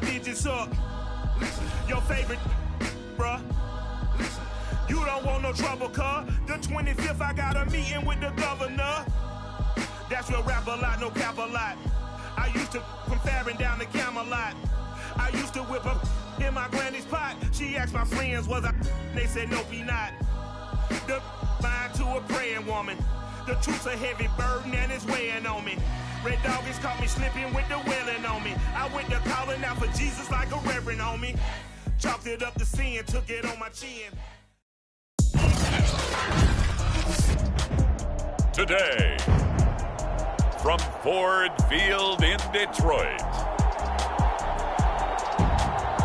digits up. Your favorite, bruh. You don't want no trouble, cuz. The 25th, I got a meeting with the governor. That's real rap a lot, no cap a lot. I used to from Farron down to Camelot. I used to whip up in my granny's pot. She asked my friends, was I? They said, nope, he not. The line to a praying woman. The truth's a heavy burden and it's weighing on me. Red doggies caught me slipping with the wailing on me. I went to calling out for Jesus like a reverend on me. Chalked it up to sin, took it on my chin. Today, from Ford Field in Detroit,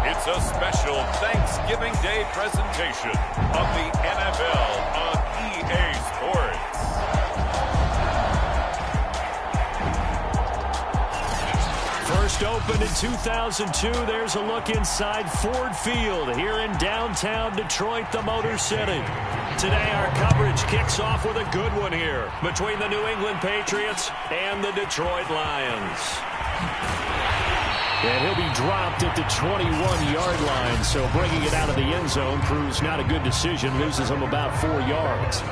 it's a special Thanksgiving Day presentation of the NFL on EA Sports. First opened in 2002, there's a look inside Ford Field here in downtown Detroit, the Motor City. Today our coverage kicks off with a good one here between the New England Patriots and the Detroit Lions. And he'll be dropped at the 21-yard line, so bringing it out of the end zone proves not a good decision, loses him about 4 yards.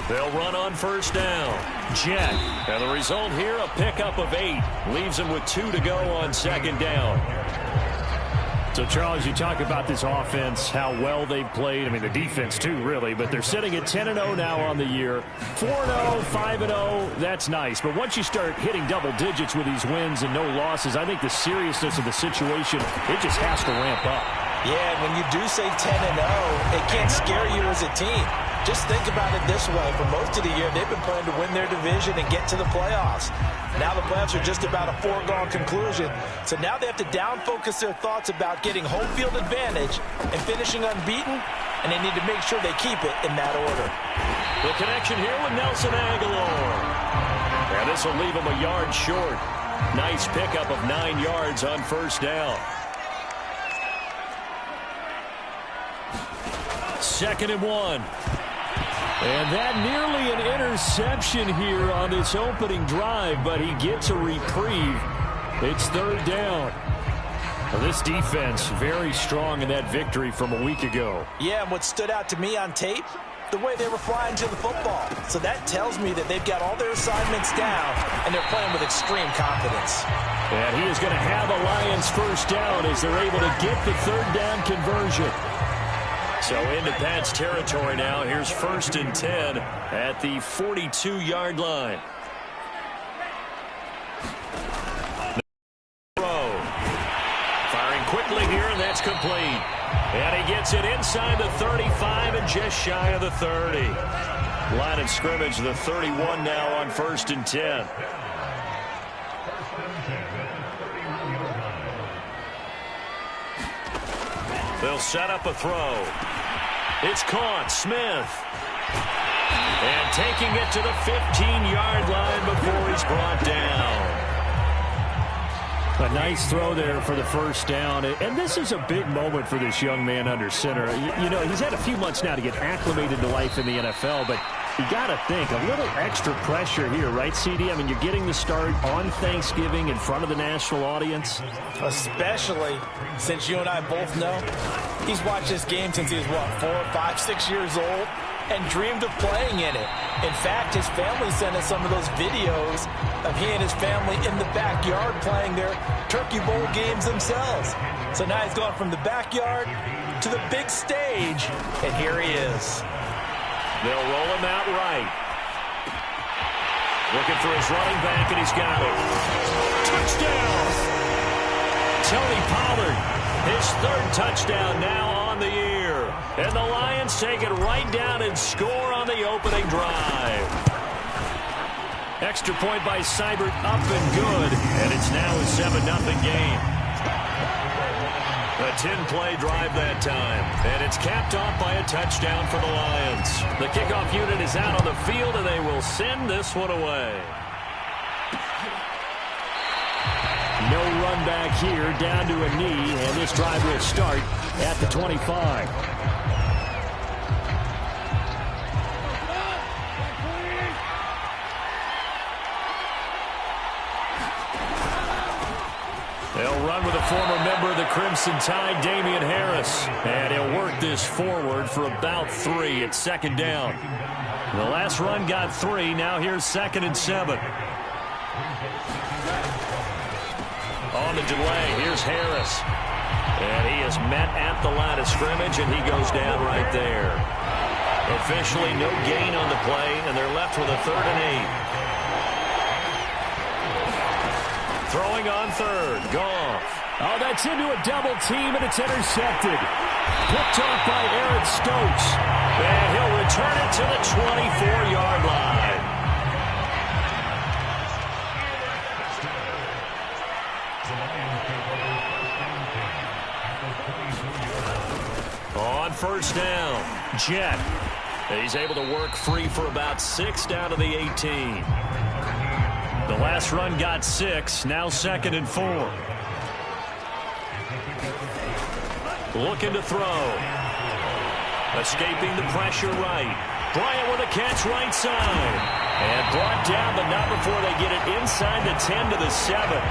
They'll run on first down. Jet. And the result here, a pickup of 8. Leaves him with 2 to go on second down. So, Charles, you talk about this offense, how well they've played. I mean, the defense, too, really. But they're sitting at 10-0 now on the year. 4-0, 5-0, that's nice. But once you start hitting double digits with these wins and no losses, I think the seriousness of the situation, it just has to ramp up. Yeah, when you do say 10-0, it can't scare you as a team. Just think about it this way. For most of the year, they've been playing to win their division and get to the playoffs. Now the playoffs are just about a foregone conclusion. So now they have to down-focus their thoughts about getting home field advantage and finishing unbeaten, and they need to make sure they keep it in that order. The connection here with Nelson Aguilar. And this will leave him a yard short. Nice pickup of 9 yards on first down. 2nd and 1. And that nearly an interception here on this opening drive, but he gets a reprieve. It's 3rd down. Well, this defense very strong in that victory from a week ago. Yeah, and what stood out to me on tape, the way they were flying to the football. So that tells me that they've got all their assignments down, and they're playing with extreme confidence. And he is going to have a Lions first down as they're able to get the 3rd down conversion. So into Pat's territory now. Here's 1st and 10 at the 42-yard line. Firing quickly here, and that's complete. And he gets it inside the 35 and just shy of the 30. Line of scrimmage, the 31 now on 1st and 10. They'll set up a throw. It's caught. Smith. And taking it to the 15-yard line before he's brought down. A nice throw there for the first down. And this is a big moment for this young man under center. You know, he's had a few months now to get acclimated to life in the NFL, but you got to think, a little extra pressure here, right, CD? I mean, you're getting the start on Thanksgiving in front of the national audience. Especially since you and I both know he's watched this game since he was, what, 4, 5, 6 years old and dreamed of playing in it. In fact, his family sent us some of those videos of he and his family in the backyard playing their Turkey Bowl games themselves. So now he's gone from the backyard to the big stage, and here he is. They'll roll him out right. Looking for his running back, and he's got it. Touchdown! Tony Pollard, his 3rd touchdown now on the year. And the Lions take it right down and score on the opening drive. Extra point by Seibert, up and good. And it's now a 7-0 game. A 10-play drive that time. And it's capped off by a touchdown for the Lions. The kickoff unit is out on the field, and they will send this one away. No run back here, down to a knee, and this drive will start at the 25. former member of the Crimson Tide, Damian Harris. And he'll work this forward for about 3 at second down. The last run got 3. Now here's 2nd and 7. On the delay, here's Harris. And he is met at the line of scrimmage, and he goes down right there. Officially no gain on the play, and they're left with a 3rd and 8. Throwing on 3rd, Goff. Oh, that's into a double team, and it's intercepted. Picked off by Aaron Stokes. And he'll return it to the 24-yard line. On 1st down, Jet. He's able to work free for about 6 down to the 18. The last run got 6, now 2nd and 4. Looking to throw. Escaping the pressure right. Bryant with a catch right side. And brought down, but not before they get it inside the 10 to the 7.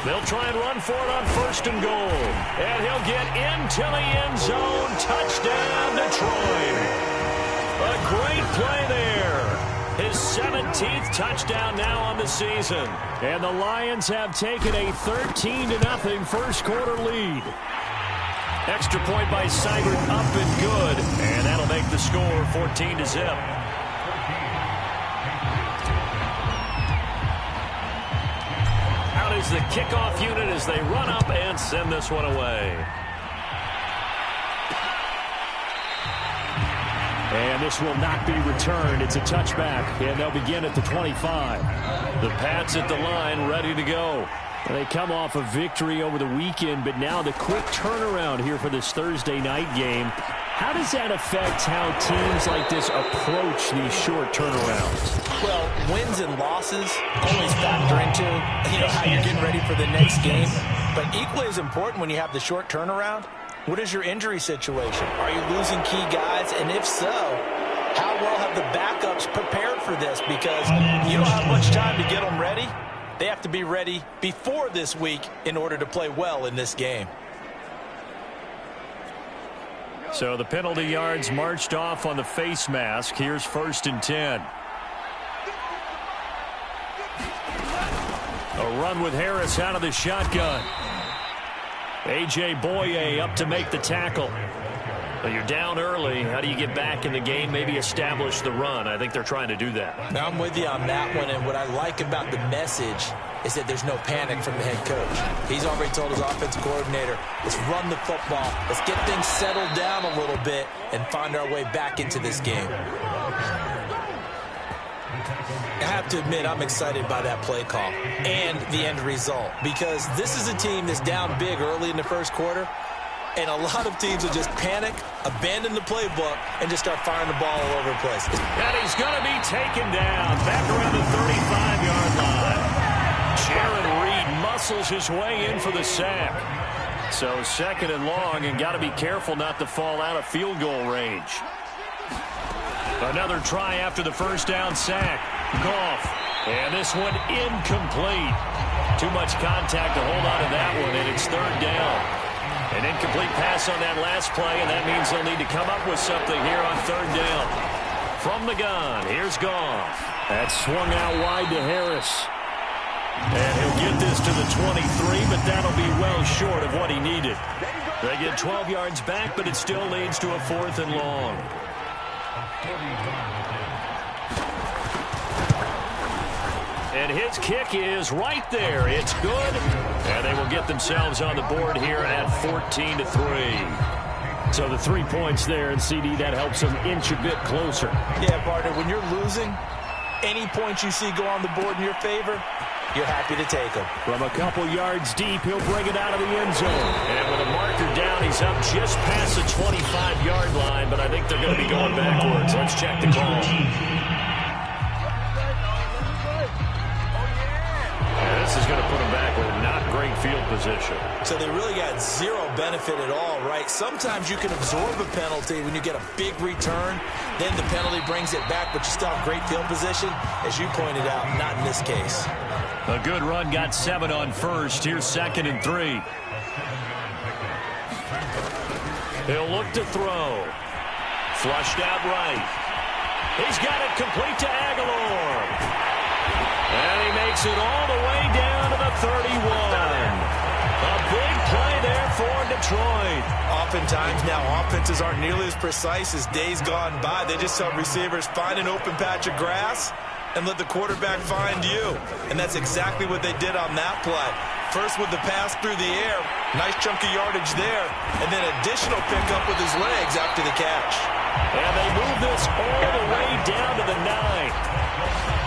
They'll try and run for it on 1st and goal. And he'll get into the end zone. Touchdown, Detroit. A great play there. His 17th touchdown now on the season. And the Lions have taken a 13-0 first quarter lead. Extra point by Seibert, up and good. And that'll make the score 14-0. Out is the kickoff unit as they run up and send this one away. And this will not be returned. It's a touchback, and they'll begin at the 25. The Pats at the line, ready to go. They come off a victory over the weekend, but now the quick turnaround here for this Thursday night game. How does that affect how teams like this approach these short turnarounds? Well, wins and losses always factor into, how you're getting ready for the next game. But equally as important when you have the short turnaround, what is your injury situation? Are you losing key guys? And if so, how well have the backups prepared for this? Because you don't have much time to get them ready. They have to be ready before this week in order to play well in this game. So the penalty yards marched off on the face mask. Here's 1st and 10. A run with Harris out of the shotgun. A.J. Boye up to make the tackle. Well, you're down early. How do you get back in the game, maybe establish the run? I think they're trying to do that. Now, I'm with you on that one, and what I like about the message is that there's no panic from the head coach. He's already told his offensive coordinator, let's run the football. Let's get things settled down a little bit and find our way back into this game. I have to admit, I'm excited by that play call and the end result, because this is a team that's down big early in the first quarter, and a lot of teams will just panic, abandon the playbook, and just start firing the ball all over the place. And he's going to be taken down back around the 35-yard line. Jaron Reed muscles his way in for the sack. So 2nd and long, and got to be careful not to fall out of field goal range. Another try after the 1st down sack. Goff. And this one incomplete. Too much contact to hold on to that one, and it's 3rd down. An incomplete pass on that last play, and that means they'll need to come up with something here on 3rd down. From the gun, here's Goff. That swung out wide to Harris. And he'll get this to the 23, but that'll be well short of what he needed. They get 12 yards back, but it still leads to a 4th and long. And his kick is right there. It's good. And they will get themselves on the board here at 14-3. So the 3 points there, and CD, that helps them inch a bit closer. Yeah, partner, when you're losing, any points you see go on the board in your favor, you're happy to take them. From a couple yards deep, he'll bring it out of the end zone. And with a marker down, he's up just past the 25-yard line, but I think they're going to be going backwards. Let's check the call. And this is going to put him back with not great great field position. So they really got zero benefit at all, right? Sometimes you can absorb a penalty when you get a big return. Then the penalty brings it back, but you still have great field position. As you pointed out, not in this case. A good run got 7 on first. Here's 2nd and 3. He'll look to throw. Flushed out right. He's got it complete to Aguilar. And he makes it all the way down to the 31. A big play there for Detroit. Oftentimes now offenses aren't nearly as precise as days gone by. They just tell receivers, find an open patch of grass and let the quarterback find you. And that's exactly what they did on that play. First with the pass through the air. Nice chunk of yardage there. And then additional pickup with his legs after the catch. And they move this all the way down to the 9.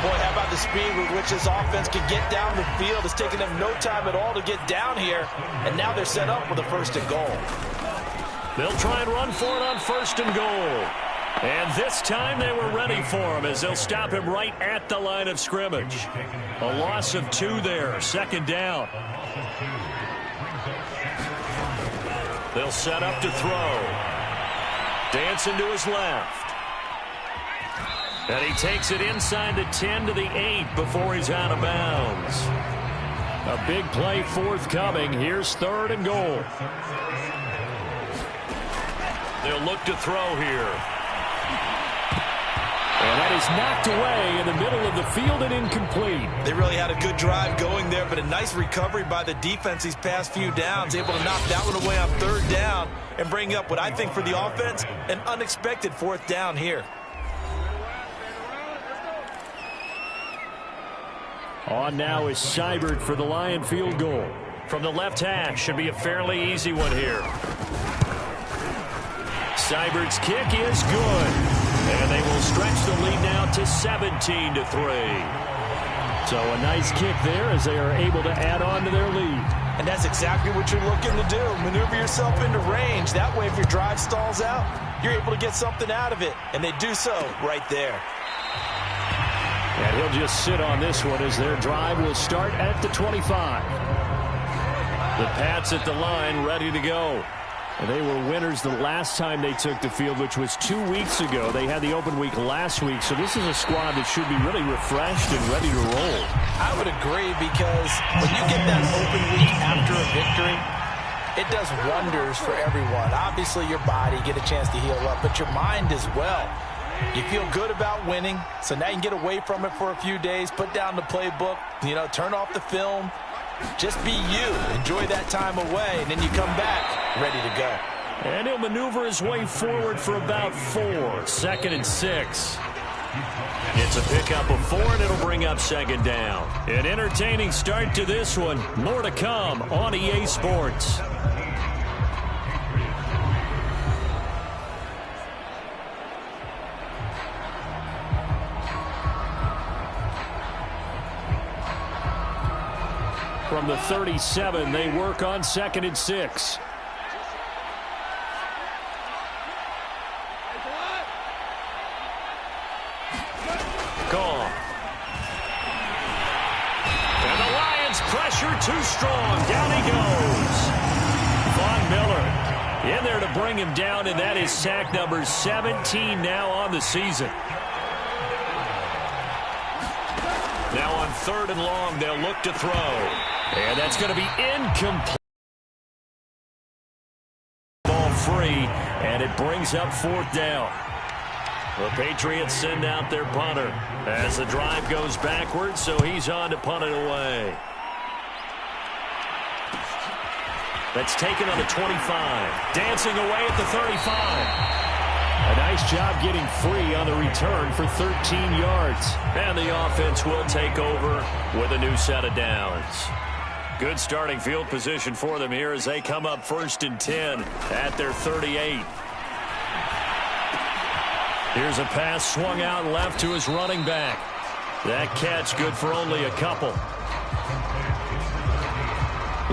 Boy, how about the speed with which this offense can get down the field? It's taken them no time at all to get down here. And now they're set up with a 1st and goal. They'll try and run for it on 1st and goal. And this time they were ready for him as they'll stop him right at the line of scrimmage. A loss of 2 there, 2nd down. They'll set up to throw. Dancing to his left. And he takes it inside the 10 to the 8 before he's out of bounds. A big play forthcoming. Here's 3rd and goal. They'll look to throw here. And that is knocked away in the middle of the field and incomplete. They really had a good drive going there, but a nice recovery by the defense these past few downs. Able to knock that one away on 3rd down and bring up what I think for the offense, an unexpected 4th down here. On now is Seibert for the Lion field goal. From the left hash, should be a fairly easy one here. Seibert's kick is good. And they will stretch the lead now to 17 to 3. So a nice kick there as they are able to add on to their lead. And that's exactly what you're looking to do. Maneuver yourself into range. That way, if your drive stalls out, you're able to get something out of it. And they do so right there. And he'll just sit on this one as their drive will start at the 25. The Pats at the line ready to go. And they were winners the last time they took the field, which was 2 weeks ago. They had the open week last week, so this is a squad that should be really refreshed and ready to roll. I would agree, because when you get that open week after a victory, it does wonders for everyone. Obviously, your body, get a chance to heal up, but your mind as well. You feel good about winning, so now you can get away from it for a few days, put down the playbook, turn off the film. Just be you. Enjoy that time away, and then you come back ready to go. And he'll maneuver his way forward for about 4. 2nd and 6. It's a pickup of 4, and it'll bring up 2nd down. An entertaining start to this one. More to come on EA Sports. From the 37, they work on 2nd and 6. Gone. And the Lions pressure too strong. Down he goes. Von Miller in there to bring him down, and that is sack number 17 now on the season. Now on 3rd and long, they'll look to throw. And that's going to be incomplete. Ball free, and it brings up 4th down. The Patriots send out their punter as the drive goes backwards, so he's on to punt it away. That's taken on the 25. Dancing away at the 35. A nice job getting free on the return for 13 yards. And the offense will take over with a new set of downs. Good starting field position for them here as they come up 1st and 10 at their 38. Here's a pass swung out left to his running back. That catch good for only a couple.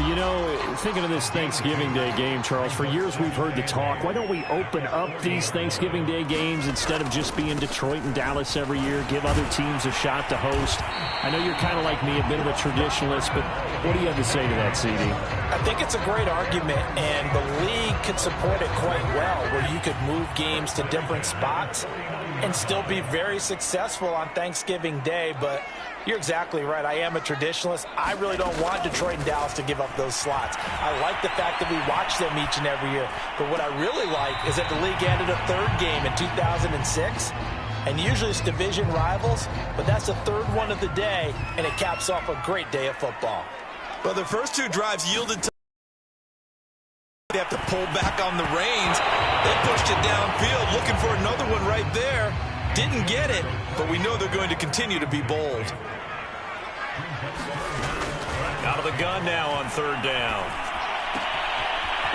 You know, thinking of this Thanksgiving Day game, Charles, for years we've heard the talk, why don't we open up these Thanksgiving Day games instead of just being Detroit and Dallas every year, give other teams a shot to host? I know you're kind of like me, a bit of a traditionalist, but what do you have to say to that, CD? I think it's a great argument, and the league could support it quite well, where you could move games to different spots and still be very successful on Thanksgiving Day. But you're exactly right. I am a traditionalist. I really don't want Detroit and Dallas to give up those slots. I like the fact that we watch them each and every year. But what I really like is that the league added a third game in 2006. And usually it's division rivals, but that's the third one of the day, and it caps off a great day of football. Well, the first two drives yielded to they have to pull back on the reins. They pushed it downfield, looking for another one right there. Didn't get it, but we know they're going to continue to be bold. Out of the gun now on third down.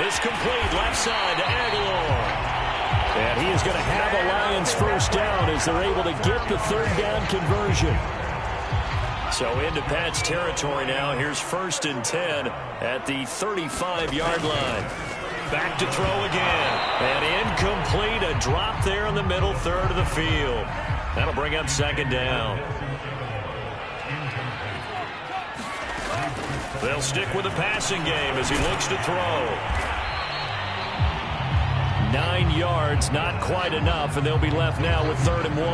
It's complete, left side to Aguilar. And he is going to have a Lions first down as they're able to get the third down conversion. So into Pat's territory now. Here's 1st and 10 at the 35-yard line. Back to throw again. And incomplete. A drop there in the middle third of the field. That'll bring up 2nd down. They'll stick with the passing game as he looks to throw. 9 yards, not quite enough, and they'll be left now with 3rd and 1.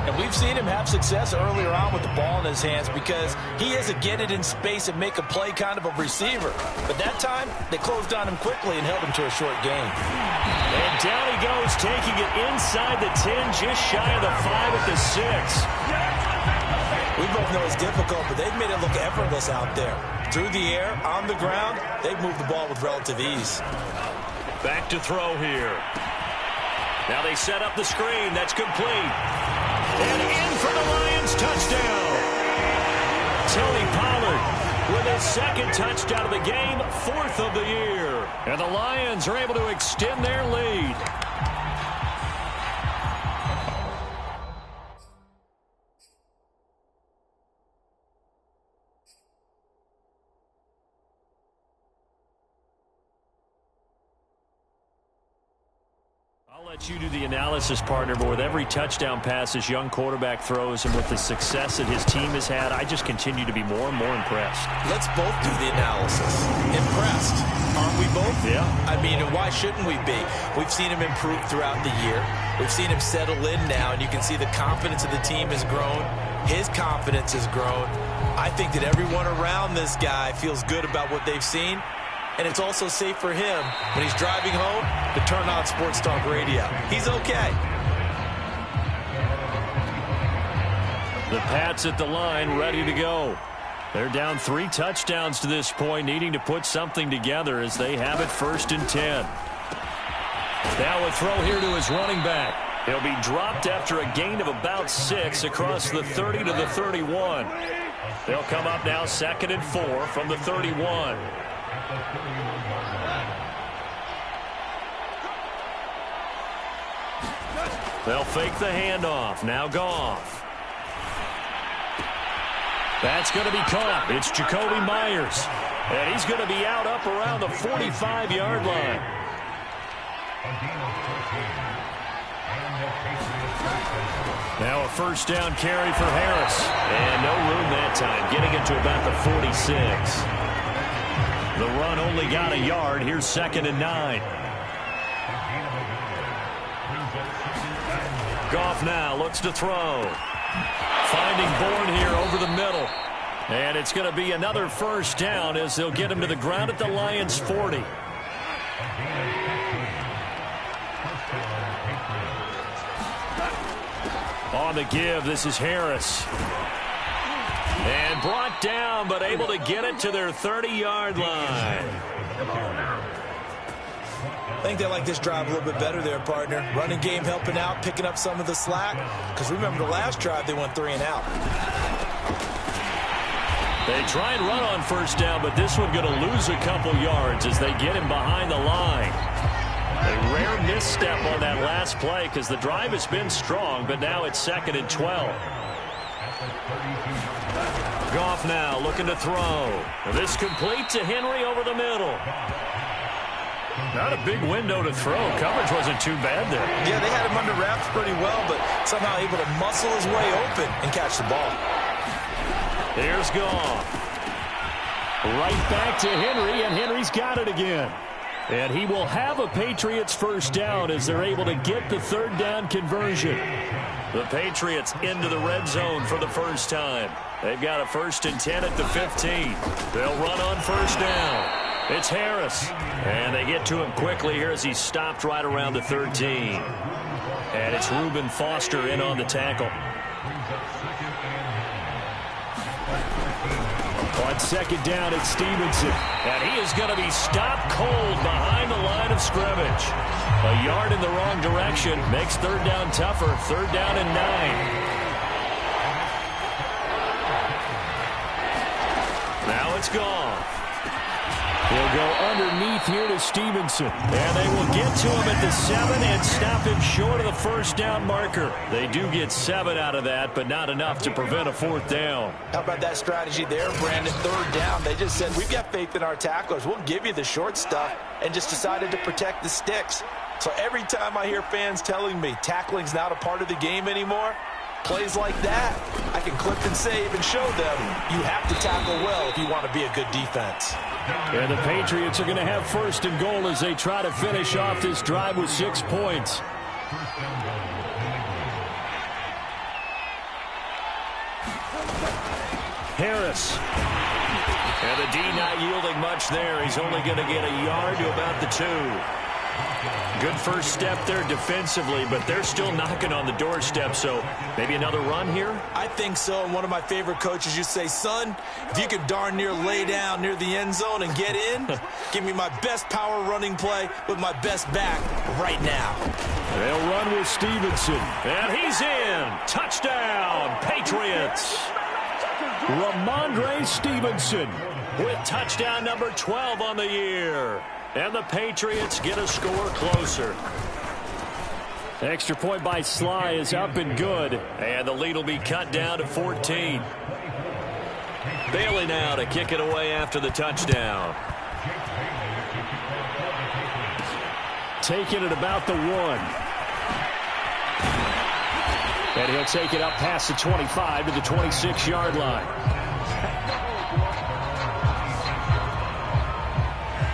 And we've seen him have success earlier on with the ball in his hands because he is a get it in space and make a play kind of a receiver. But that time, they closed on him quickly and held him to a short gain. And down he goes, taking it inside the 10, just shy of the 5 at the 6. We both know it's difficult, but they've made it look effortless out there. Through the air, on the ground, they've moved the ball with relative ease. Back to throw here. Now they set up the screen. That's complete. And in for the Lions touchdown. Tony Pollard with his 2nd touchdown of the game, 4th of the year. And the Lions are able to extend their lead. I'll let you do the analysis, partner, but with every touchdown pass this young quarterback throws and with the success that his team has had, I just continue to be more and more impressed. Let's both do the analysis. Impressed. Aren't we both? Yeah. I mean, and why shouldn't we be? We've seen him improve throughout the year. We've seen him settle in now, and you can see the confidence of the team has grown. His confidence has grown. I think that everyone around this guy feels good about what they've seen. And it's also safe for him when he's driving home to turn on Sports Talk Radio. He's okay. The Pats at the line, ready to go. They're down 3 touchdowns to this point, needing to put something together as they have it 1st and 10. Now a throw here to his running back. He'll be dropped after a gain of about 6 across the 30 to the 31. They'll come up now 2nd and 4 from the 31. They'll fake the handoff. Now Goff. That's going to be caught. It's Jacoby Myers. And he's going to be out up around the 45-yard line. Now a 1st down carry for Harris. And no room that time, getting it to about the 46. The run only got a yard. Here's 2nd and 9. Goff now looks to throw. Finding Bourne here over the middle. And it's going to be another 1st down as they'll get him to the ground at the Lions' 40. On the give, this is Harris. And brought down, but able to get it to their 30-yard line. I think they like this drive a little bit better there, partner. Running game helping out, picking up some of the slack. Because remember the last drive, they went 3 and out. They try and run on 1st down, but this one going to lose a couple yards as they get him behind the line. A rare misstep on that last play because the drive has been strong, but now it's 2nd and 12. Goff now looking to throw. This complete to Henry over the middle. Not a big window to throw. Coverage wasn't too bad there. Yeah, they had him under wraps pretty well, but somehow able to muscle his way open and catch the ball. Here's Goff. Right back to Henry, and Henry's got it again. And he will have a Patriots first down as they're able to get the third down conversion. The Patriots into the red zone for the first time. They've got a 1st and 10 at the 15. They'll run on first down. It's Harris. And they get to him quickly here as he's stopped right around the 13. And it's Reuben Foster in on the tackle. On second down, it's Stevenson. And he is going to be stopped cold behind the line of scrimmage. A yard in the wrong direction makes third down tougher. Third down and 9. Now it's gone. He'll go underneath here to Stevenson. And they will get to him at the 7 and stop him short of the first down marker. They do get 7 out of that, but not enough to prevent a 4th down. How about that strategy there, Brandon? Third down. They just said, we've got faith in our tacklers. We'll give you the short stuff, and just decided to protect the sticks. So every time I hear fans telling me tackling's not a part of the game anymore, plays like that, I can clip and save and show them you have to tackle well if you want to be a good defense. And the Patriots are going to have 1st and goal as they try to finish off this drive with 6 points. Harris. And the D not yielding much there. He's only going to get a yard to about the 2. Good first step there defensively, but they're still knocking on the doorstep, so maybe another run here? I think so. And one of my favorite coaches used to say, son, if you could darn near lay down near the end zone and get in, give me my best power running play with my best back right now. They'll run with Stevenson. And he's in. Touchdown, Patriots. Ramondre Stevenson with touchdown number 12 on the year. And the Patriots get a score closer. Extra point by Sly is up and good. And the lead will be cut down to 14. Bailey now to kick it away after the touchdown. Taking it about the 1. And he'll take it up past the 25 to the 26-yard line.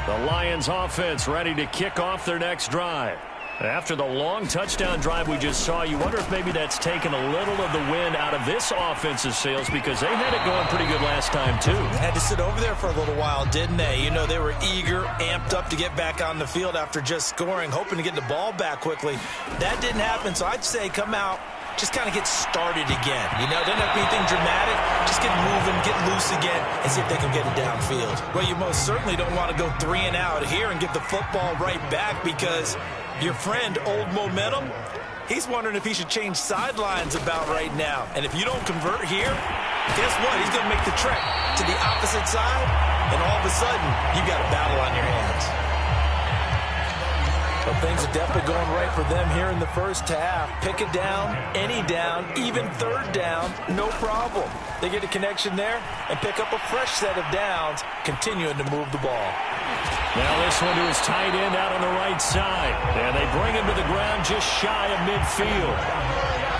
The Lions offense ready to kick off their next drive. After the long touchdown drive we just saw, you wonder if maybe that's taken a little of the wind out of this offense's sails, because they had it going pretty good last time too. Had to sit over there for a little while, didn't they? You know, they were eager, amped up to get back on the field after just scoring, hoping to get the ball back quickly. That didn't happen, so I'd say come out, just kind of get started again. You know, doesn't have to be anything dramatic. Just get moving, get loose again, and see if they can get it downfield. Well, you most certainly don't want to go 3 and out here and get the football right back, because your friend, Old Momentum, he's wondering if he should change sidelines about right now. And if you don't convert here, guess what? He's going to make the trek to the opposite side, and all of a sudden, you got a battle on your hands. But things are definitely going right for them here in the first half. Pick it down, any down, even third down, no problem. They get a connection there and pick up a fresh set of downs, continuing to move the ball. Now this one to his tight end out on the right side. And they bring him to the ground just shy of midfield.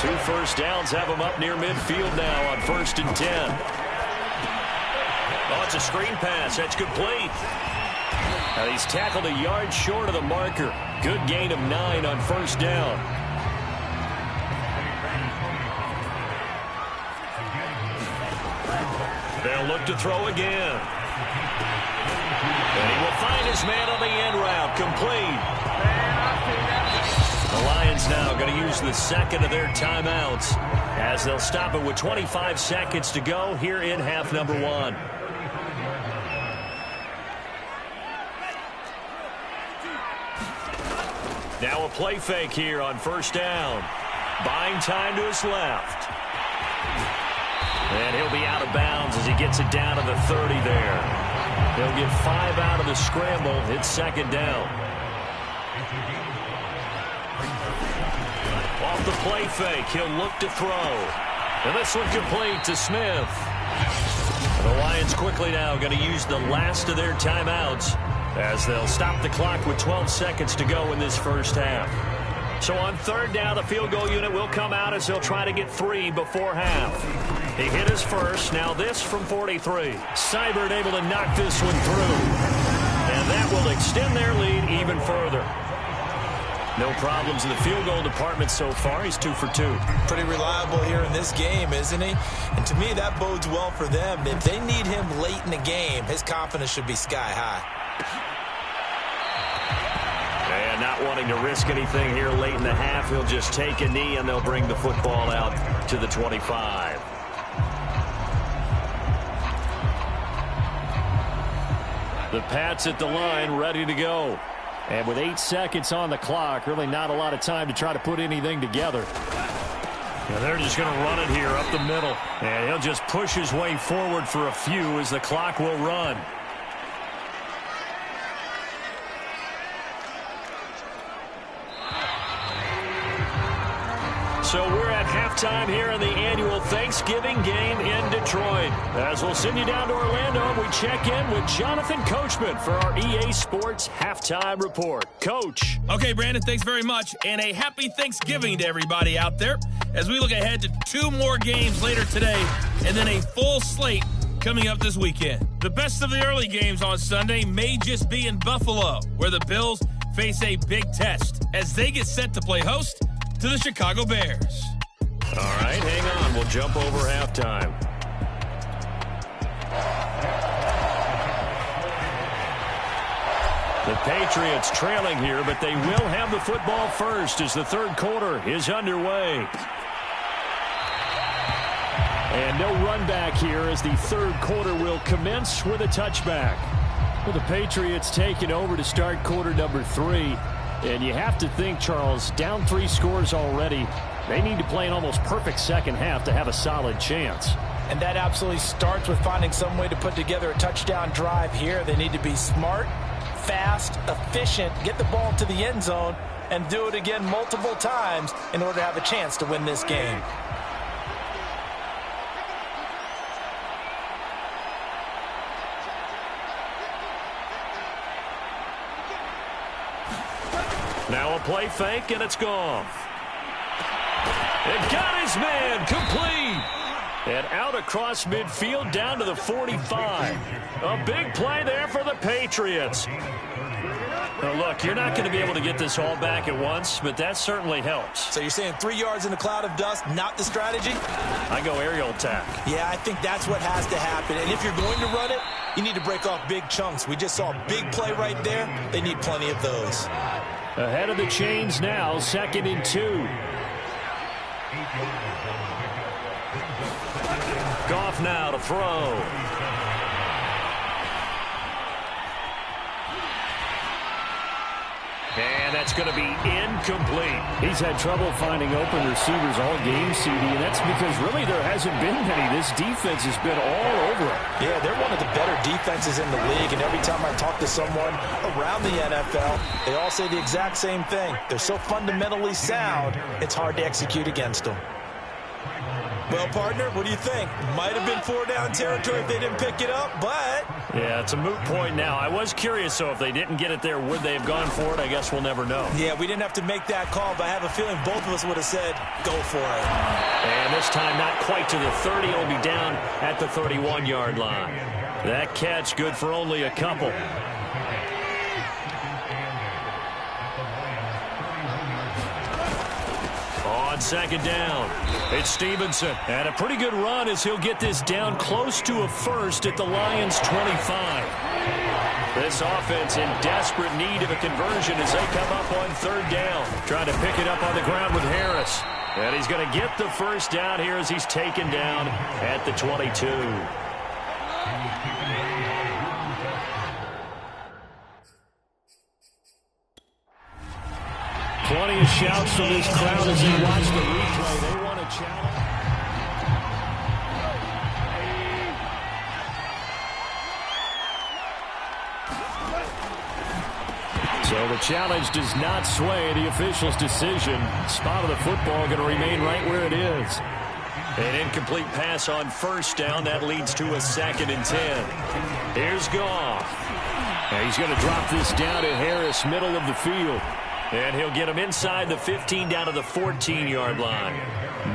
2 first downs have him up near midfield now on 1st and 10. Oh, it's a screen pass. That's complete. Now he's tackled a yard short of the marker. Good gain of 9 on 1st down. They'll look to throw again. And he will find his man on the end route. Complete. The Lions now going to use the second of their timeouts as they'll stop it with 25 seconds to go here in half number 1. Now a play fake here on 1st down. Buying time to his left. And he'll be out of bounds as he gets it down to the 30 there. He'll get 5 out of the scramble. It's 2nd down. Off the play fake, he'll look to throw. And this one complete to Smith. The Lions quickly now going to use the last of their timeouts as they'll stop the clock with 12 seconds to go in this first half. So on third down, the field goal unit will come out as they'll try to get 3 before half. He hit his first. Now this from 43. Seibert able to knock this one through. And that will extend their lead even further. No problems in the field goal department so far. He's 2 for 2. Pretty reliable here in this game, isn't he? And to me, that bodes well for them. If they need him late in the game, his confidence should be sky high. And not wanting to risk anything here late in the half, he'll just take a knee and they'll bring the football out to the 25. The Pats at the line, ready to go. And with 8 seconds on the clock, really not a lot of time to try to put anything together. And they're just going to run it here up the middle. And he'll just push his way forward for a few as the clock will run. So we're at halftime here in the annual Thanksgiving game in Detroit. As we'll send you down to Orlando, and we check in with Jonathan Coachman for our EA Sports Halftime Report. Coach. Okay, Brandon, thanks very much. And a happy Thanksgiving to everybody out there as we look ahead to 2 more games later today and then a full slate coming up this weekend. The best of the early games on Sunday may just be in Buffalo, where the Bills face a big test as they get set to play host to the Chicago Bears. All right, hang on. We'll jump over halftime. The Patriots trailing here, but they will have the football first as the third quarter is underway. And no run back here as the third quarter will commence with a touchback. Well, the Patriots taking over to start quarter number 3. And you have to think, Charles, down 3 scores already. They need to play an almost perfect second half to have a solid chance. And that absolutely starts with finding some way to put together a touchdown drive here. They need to be smart, fast, efficient, get the ball to the end zone, and do it again multiple times in order to have a chance to win this game. Now a play fake, and it's gone. And got his man complete. And out across midfield down to the 45. A big play there for the Patriots. Now look, you're not going to be able to get this all back at once, but that certainly helps. So you're saying 3 yards in a cloud of dust, not the strategy? I go aerial attack. Yeah, I think that's what has to happen. And if you're going to run it, you need to break off big chunks. We just saw a big play right there. They need plenty of those. Ahead of the chains now, 2nd and 2. Goff now to throw. And that's going to be incomplete. He's had trouble finding open receivers all game, CD, and that's because really there hasn't been many. This defense has been all over it. Yeah, they're one of the better defenses in the league, and every time I talk to someone around the NFL, they all say the exact same thing. They're so fundamentally sound, it's hard to execute against them. Well, partner, what do you think? Might have been 4-down territory if they didn't pick it up, but... Yeah, it's a moot point now. I was curious, so if they didn't get it there, would they have gone for it? I guess we'll never know. Yeah, we didn't have to make that call, but I have a feeling both of us would have said, go for it. And this time not quite to the 30. It'll be down at the 31-yard line. That catch good for only a couple. On 2nd down, it's Stevenson. And a pretty good run as he'll get this down close to a first at the Lions' 25. This offense in desperate need of a conversion as they come up on 3rd down. Trying to pick it up on the ground with Harris. And he's going to get the first down here as he's taken down at the 22. Plenty of shouts from this crowd as they watch the replay. They want a challenge. So the challenge does not sway the official's decision. Spot of the football going to remain right where it is. An incomplete pass on first down. That leads to a 2nd and 10. Here's Goff. And he's going to drop this down to Harris, middle of the field. And he'll get him inside the 15 down to the 14-yard line.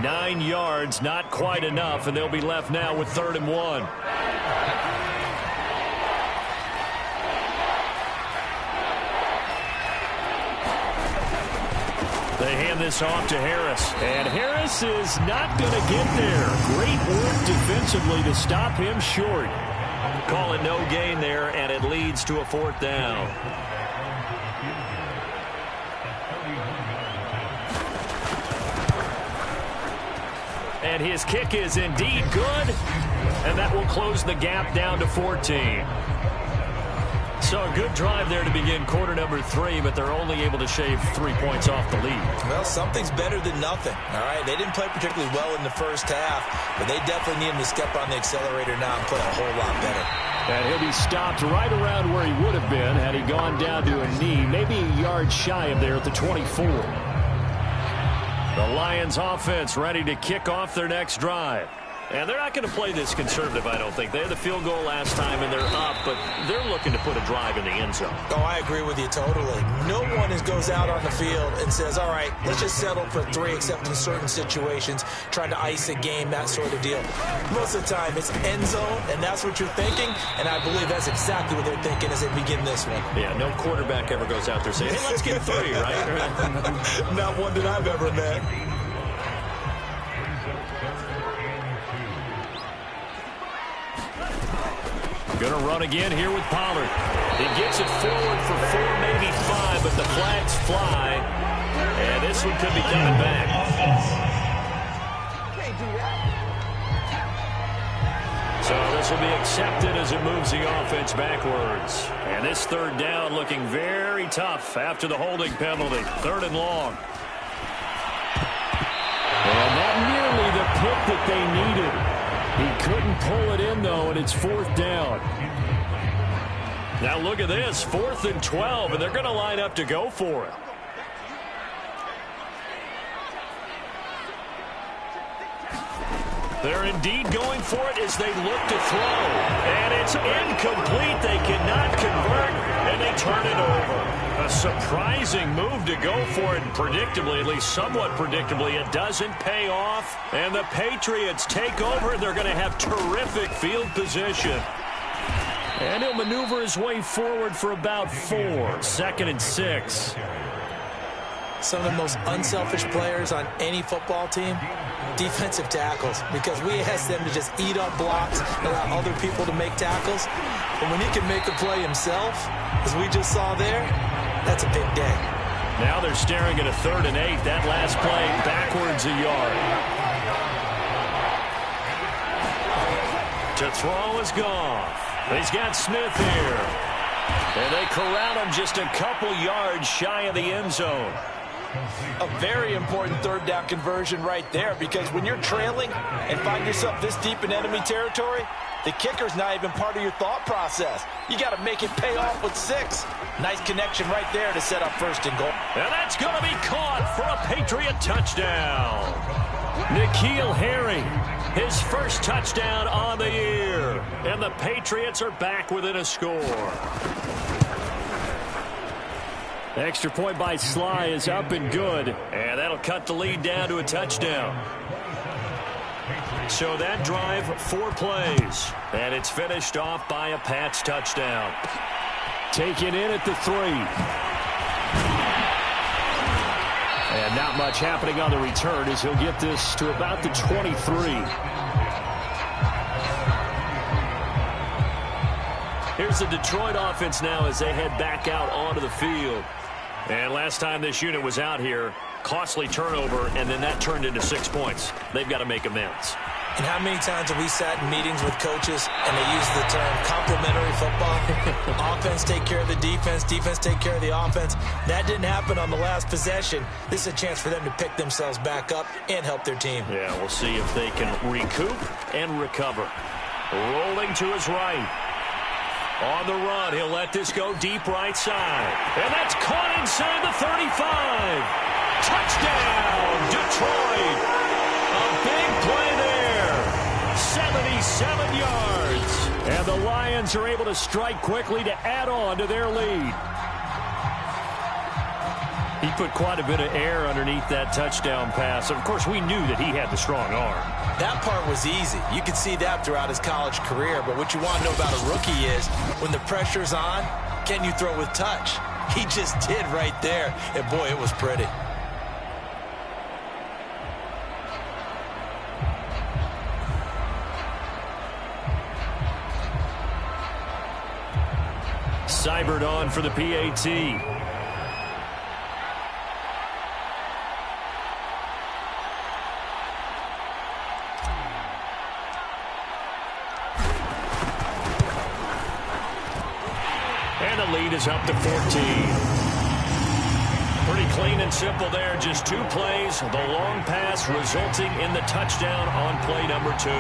9 yards, not quite enough, and they'll be left now with 3rd and 1. They hand this off to Harris. And Harris is not going to get there. Great work defensively to stop him short. Call it no gain there, and it leads to a 4th down. And his kick is indeed good. And that will close the gap down to 14. So a good drive there to begin quarter number 3, but they're only able to shave 3 points off the lead. Well, something's better than nothing, all right? They didn't play particularly well in the first half, but they definitely need him to step on the accelerator now and play a whole lot better. And he'll be stopped right around where he would have been had he gone down to a knee, maybe a yard shy of there at the 24. The Lions offense ready to kick off their next drive. And they're not going to play this conservative, I don't think. They had the field goal last time, and they're up, but they're looking to put a drive in the end zone. Oh, I agree with you totally. No one goes out on the field and says, all right, let's just settle for 3, except in certain situations, trying to ice a game, that sort of deal. Most of the time, it's end zone, and that's what you're thinking, and I believe that's exactly what they're thinking as they begin this one. Yeah, no quarterback ever goes out there saying, hey, let's get 3, right? Not one that I've ever met. Going to run again here with Pollard. He gets it forward for 4, maybe 5, but the flags fly. And this one could be coming back. So this will be accepted as it moves the offense backwards. And this 3rd down looking very tough after the holding penalty. 3rd and long. And not nearly the pick that they needed. He couldn't pull it in, though, and it's 4th down. Now look at this, 4th and 12, and they're going to line up to go for it. They're indeed going for it as they look to throw. And it's incomplete. They cannot convert, and they turn it over. A surprising move to go for it, and predictably, at least somewhat predictably, it doesn't pay off. And the Patriots take over. They're going to have terrific field position. And he'll maneuver his way forward for about 4. 2nd and 6. Some of the most unselfish players on any football team, defensive tackles, because we ask them to just eat up blocks, allow other people to make tackles. And when he can make a play himself, as we just saw there, that's a big day. Now they're staring at a 3rd and 8. That last play backwards a yard. To throw is Goff. He's got Smith here. And they corral him just a couple yards shy of the end zone. A very important 3rd down conversion right there, because when you're trailing and find yourself this deep in enemy territory, the kicker's not even part of your thought process. You got to make it pay off with 6. Nice connection right there to set up 1st and goal. And that's going to be caught for a Patriot touchdown. N'Keal Harry, his first touchdown on the year. And the Patriots are back within a score. Extra point by Sly is up and good. And that'll cut the lead down to a touchdown. So that drive, 4 plays. And it's finished off by a Pats touchdown. Taken in at the 3. And not much happening on the return as he'll get this to about the 23. Here's the Detroit offense now as they head back out onto the field. And last time this unit was out here, costly turnover, and then that turned into 6 points. They've got to make amends. And how many times have we sat in meetings with coaches and they use the term complementary football? Offense take care of the defense, defense take care of the offense. That didn't happen on the last possession. This is a chance for them to pick themselves back up and help their team. Yeah, we'll see if they can recoup and recover. Rolling to his right. On the run, he'll let this go deep right side. And that's caught inside the 35. Touchdown, Detroit. A big play there. 7 yards. And the Lions are able to strike quickly to add on to their lead. He put quite a bit of air underneath that touchdown pass. Of course, we knew that he had the strong arm. That part was easy. You could see that throughout his college career. But what you want to know about a rookie is when the pressure's on, can you throw with touch? He just did right there. And, boy, it was pretty. Seibert on for the PAT. And the lead is up to 14. Pretty clean and simple there. Just 2 plays. The long pass resulting in the touchdown on play number 2.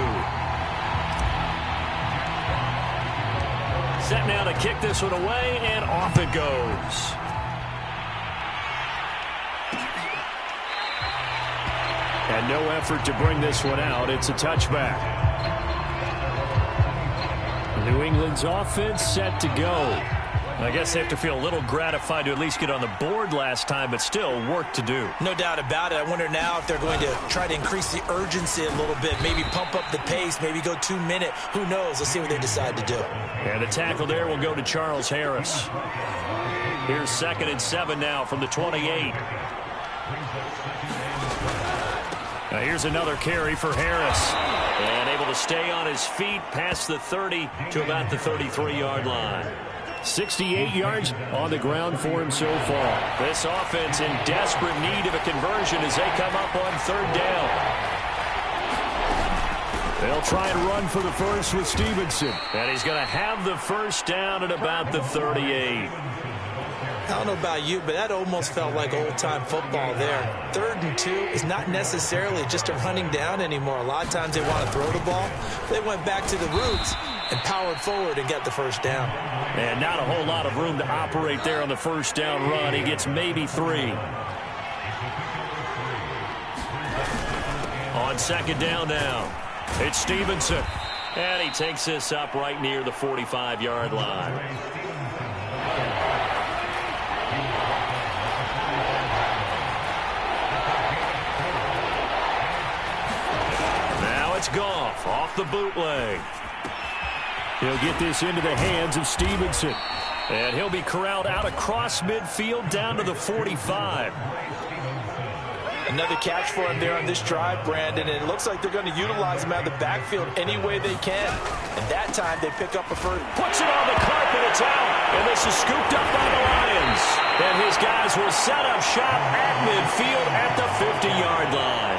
Set now to kick this one away, and off it goes. And no effort to bring this one out. It's a touchback. New England's offense set to go. I guess they have to feel a little gratified to at least get on the board last time, but still work to do. No doubt about it. I wonder now if they're going to try to increase the urgency a little bit, maybe pump up the pace, maybe go 2-minute. Who knows? Let's see what they decide to do. And the tackle there will go to Charles Harris. Here's 2nd and 7 now from the 28. Now here's another carry for Harris. And able to stay on his feet past the 30 to about the 33-yard line. 68 yards on the ground for him so far. This offense in desperate need of a conversion as they come up on 3rd down. They'll try and run for the first with Stevenson. And he's going to have the first down at about the 38. I don't know about you, but that almost felt like old-time football there. 3rd and 2 is not necessarily just a running down anymore. A lot of times they want to throw the ball. They went back to the roots and powered forward and got the first down. And not a whole lot of room to operate there on the first down run. He gets maybe 3. On 2nd down now, it's Stevenson. And he takes this up right near the 45-yard line. Now it's Goff off the bootleg. He'll get this into the hands of Stevenson. And he'll be corralled out across midfield down to the 45. Another catch for him there on this drive, Brandon, and it looks like they're going to utilize him out of the backfield any way they can. And that time they pick up a first. Puts it on the carpet, it's out. And this is scooped up by the Lions. And his guys will set up shop at midfield at the 50-yard line.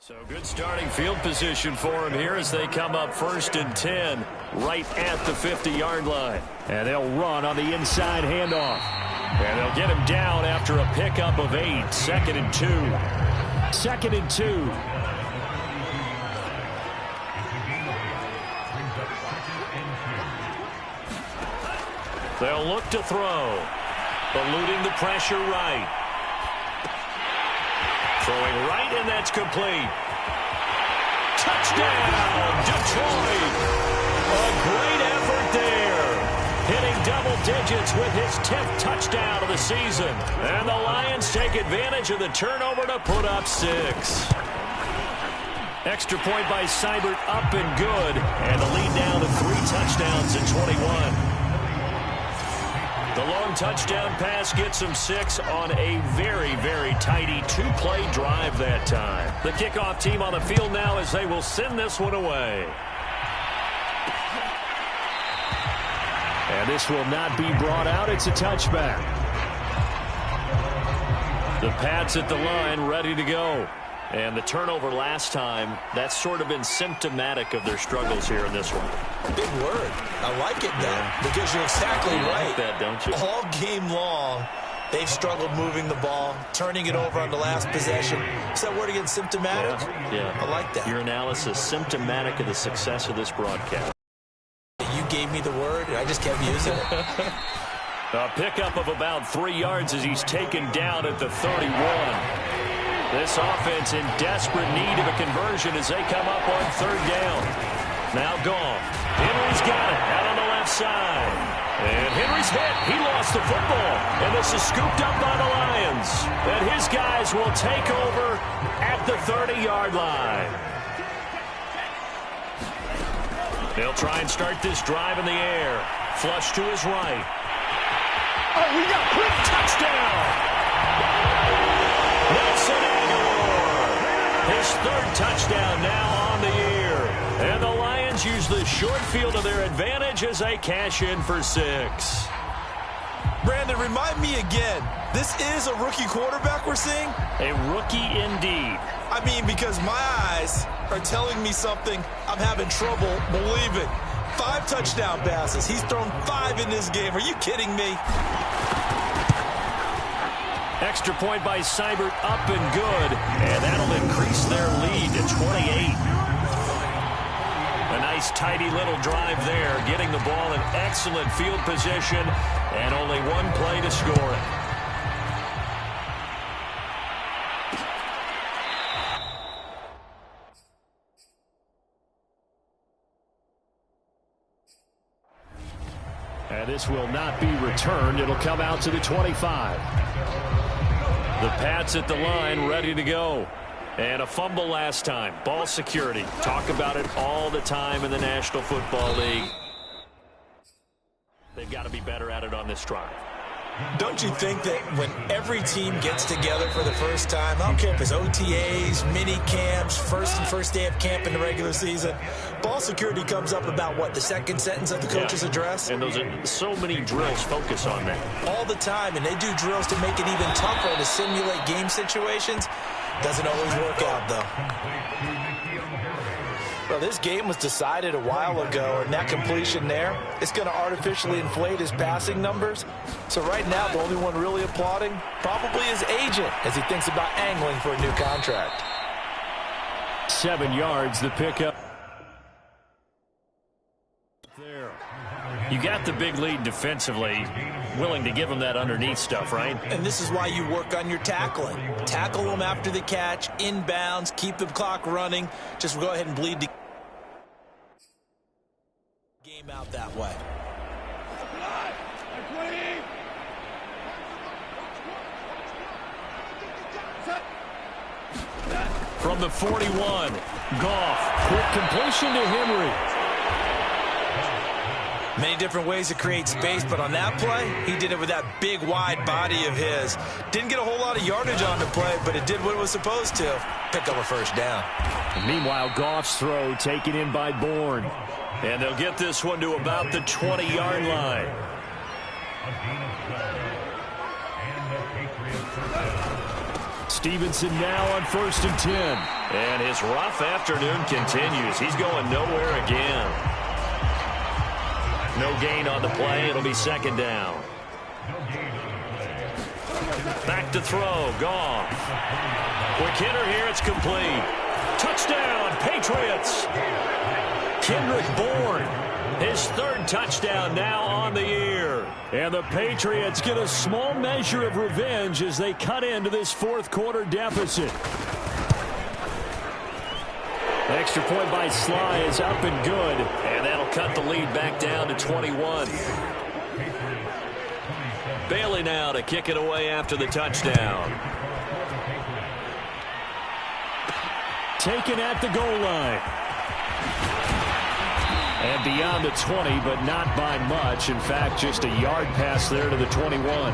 So good starting field position for him here as they come up 1st and 10 right at the 50-yard line. And they'll run on the inside handoff. And they'll get him down after a pickup of 8. 2nd and 2. 2nd and 2. They'll look to throw. Eluding the pressure right. Throwing right, and that's complete. Touchdown, Detroit. A great effort there. Hitting double digits with his 10th touchdown of the season. And the Lions take advantage of the turnover to put up 6. Extra point by Seibert up and good. And the lead down to 3 touchdowns in 21. The long touchdown pass gets him 6 on a very, very tidy 2-play drive that time. The kickoff team on the field now as they will send this one away. And this will not be brought out. It's a touchback. The Pats at the line ready to go. And the turnover last time, that's sort of been symptomatic of their struggles here in this one. Big word. I like it, though, because you're exactly right. You like that, don't you? All game long, they've struggled moving the ball, turning it over on the last possession. Is that word again, symptomatic? Yeah. I like that. Your analysis, symptomatic of the success of this broadcast. You gave me the word, and I just kept using it. A pickup of about 3 yards as he's taken down at the 31. This offense in desperate need of a conversion as they come up on 3rd down. Now Goff. Henry's got it out on the left side. And Henry's hit. He lost the football. And this is scooped up by the Lions. And his guys will take over at the 30-yard line. They'll try and start this drive in the air. Flush to his right. Oh, we got quick touchdown. Nelson Aguilar. His 3rd touchdown now on the year. And the Lions use the short field to their advantage as they cash in for 6. Brandon, remind me again, this is a rookie quarterback we're seeing? A rookie indeed. I mean, because my eyes are telling me something I'm having trouble believing. 5 touchdown passes. He's thrown 5 in this game. Are you kidding me? Extra point by Seibert, up and good. And that'll increase their lead to 28. A nice, tidy little drive there, getting the ball in excellent field position, and only 1 play to score it. And this will not be returned. It'll come out to the 25. The Pats at the line, ready to go. And a fumble last time. Ball security. Talk about it all the time in the National Football League. They've got to be better at it on this drive. Don't you think that when every team gets together for the first time, I don't care if it's OTAs, mini camps, first day of camp in the regular season, ball security comes up about, what, the second sentence of the coach's address? And those are so many drills focus on that. All the time, and they do drills to make it even tougher to simulate game situations. Doesn't always work out, though. Well, this game was decided a while ago, and that completion there is going to artificially inflate his passing numbers. So right now, the only one really applauding probably his agent as he thinks about angling for a new contract. 7 yards, the pickup. There. You got the big lead defensively. Willing to give him that underneath stuff, right? And this is why you work on your tackling. Tackle them after the catch, inbounds, keep the clock running. Just go ahead and bleed the game out that way. From the 41, Goff, quick completion to Henry. Many different ways to create space, but on that play, he did it with that big, wide body of his. Didn't get a whole lot of yardage on the play, but it did what it was supposed to. Pick up a 1st down. And meanwhile, Goff's throw taken in by Bourne. And they'll get this one to about the 20-yard line. Stevenson now on 1st and 10. And his rough afternoon continues. He's going nowhere again. No gain on the play. It'll be 2nd down. Back to throw. Goff. Quick hitter here. It's complete. Touchdown, Patriots. Kendrick Bourne. His 3rd touchdown now on the year. And the Patriots get a small measure of revenge as they cut into this 4th quarter deficit. Extra point by Sly is up and good. And that'll cut the lead back down to 21. Bailey now to kick it away after the touchdown. Taken at the goal line. And beyond the 20, but not by much. In fact, just a yard pass there to the 21.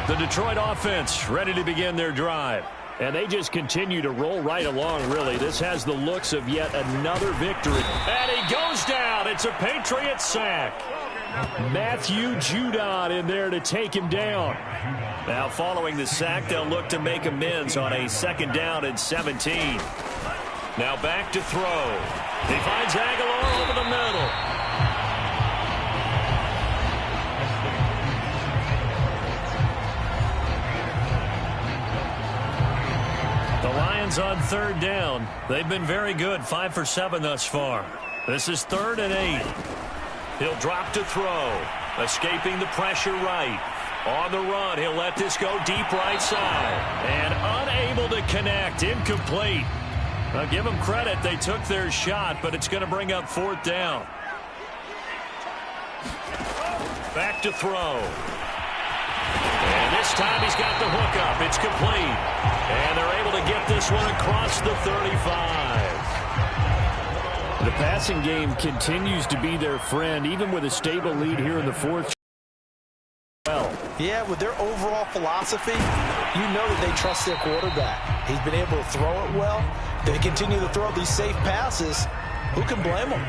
The Detroit offense ready to begin their drive. And they just continue to roll right along, really. This has the looks of yet another victory. And he goes down. It's a Patriot sack. Matthew Judon in there to take him down. Now following the sack, they'll look to make amends on a 2nd down and 17. Now back to throw. He finds Aguilar over the middle. The Lions on 3rd down. They've been very good, 5 for 7 thus far. This is 3rd and 8. He'll drop to throw. Escaping the pressure right. On the run, he'll let this go deep right side. And unable to connect. Incomplete. Now give them credit. They took their shot, but it's going to bring up 4th down. Back to throw. And this time he's got the hook up. It's complete. And they're able to get this one across the 35. The passing game continues to be their friend, even with a stable lead here in the 4th. Yeah, with their overall philosophy, you know that they trust their quarterback. He's been able to throw it well. They continue to throw these safe passes. Who can blame them?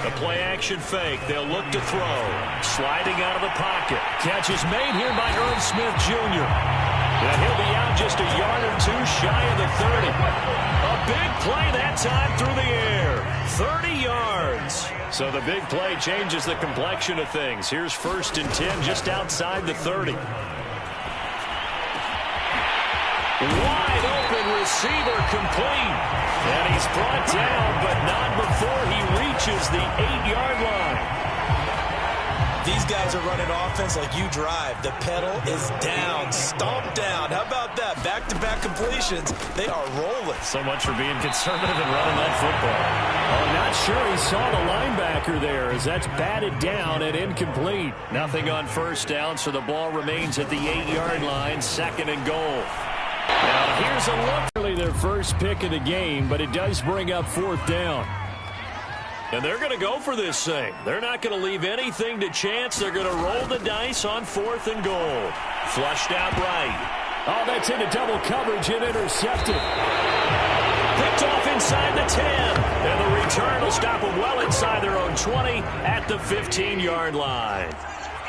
The play-action fake. They'll look to throw. Sliding out of the pocket. Catch is made here by Irv Smith Jr. And he'll be out just a yard or two shy of the 30. A big play that time through the air. 30 yards. So the big play changes the complexion of things. Here's 1st and 10 just outside the 30. Wide open receiver complete. And he's brought down, but not before he reaches the 8-yard line. These guys are running offense like you drive. The pedal is down, stomped down. How about that? Back-to-back completions. They are rolling. So much for being conservative and running that football. Oh, not sure he saw the linebacker there as that's batted down and incomplete. Nothing on 1st down, so the ball remains at the 8-yard line, 2nd and goal. Now here's a look. Really their first pick of the game, but it does bring up 4th down. And they're going to go for this thing. They're not going to leave anything to chance. They're going to roll the dice on 4th and goal. Flushed out right. Oh, that's into double coverage and intercepted. Picked off inside the 10. And the return will stop them well inside their own 20 at the 15-yard line.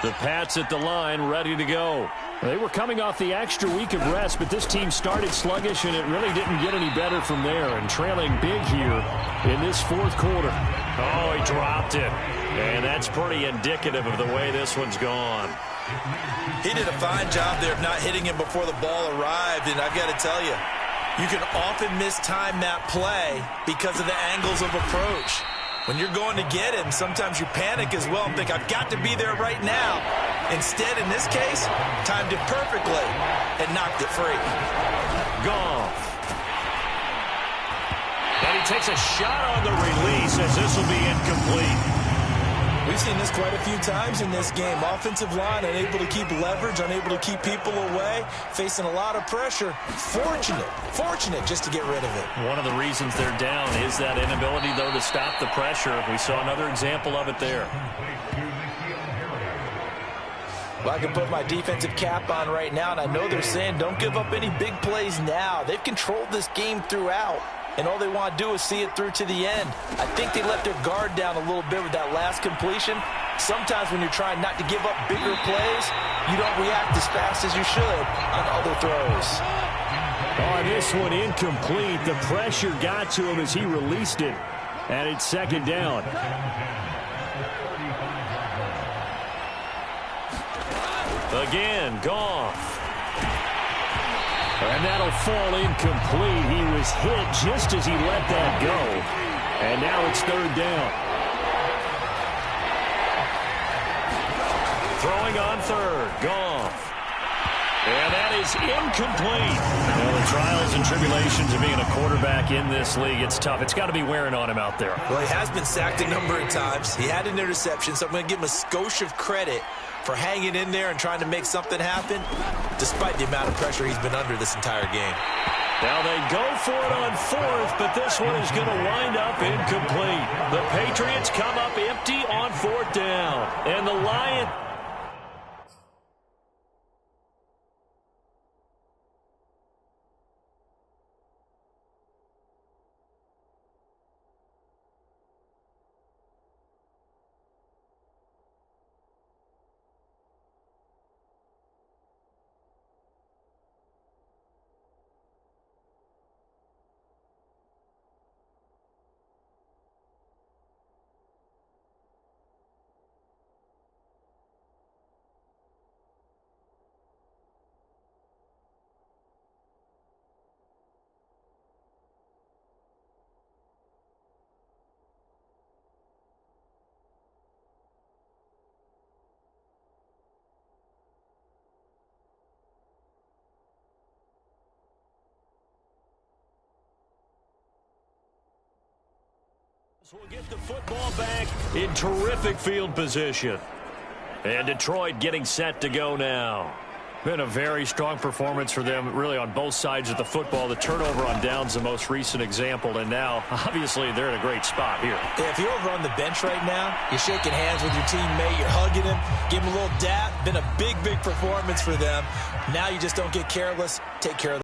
The Pats at the line ready to go. They were coming off the extra week of rest, but this team started sluggish, and it really didn't get any better from there. And trailing big here in this 4th quarter. Oh, he dropped it. And that's pretty indicative of the way this one's gone. He did a fine job there of not hitting him before the ball arrived, and I've got to tell you, you can often mistime that play because of the angles of approach. When you're going to get him, sometimes you panic as well and think, I've got to be there right now. Instead, in this case, timed it perfectly and knocked it free. Goff. And he takes a shot on the release as this will be incomplete. We've seen this quite a few times in this game. Offensive line unable to keep leverage, unable to keep people away, facing a lot of pressure. Fortunate just to get rid of it. One of the reasons they're down is that inability, though, to stop the pressure. We saw another example of it there. Well, I can put my defensive cap on right now, and I know they're saying don't give up any big plays now. They've controlled this game throughout, and all they want to do is see it through to the end. I think they let their guard down a little bit with that last completion. Sometimes when you're trying not to give up bigger plays, you don't react as fast as you should on other throws. Oh, this one incomplete. The pressure got to him as he released it, and it's 2nd down. Again, Goff. And that'll fall incomplete. He was hit just as he let that go. And now it's 3rd down. Throwing on 3rd, Goff. And that is incomplete. Well, the trials and tribulations of being a quarterback in this league, it's tough. It's got to be wearing on him out there. Well, he has been sacked a number of times. He had an interception, so I'm going to give him a skosh of credit for hanging in there and trying to make something happen, despite the amount of pressure he's been under this entire game. Now they go for it on 4th, but this one is going to wind up incomplete. The Patriots come up empty on 4th down. And the Lions... We'll get the football back in terrific field position. And Detroit getting set to go now. Been a very strong performance for them, really, on both sides of the football. The turnover on downs, the most recent example, and now, obviously, they're in a great spot here. Yeah, if you're over on the bench right now, you're shaking hands with your teammate, you're hugging him, give him a little dap. Been a big, big performance for them. Now you just don't get careless. Take care of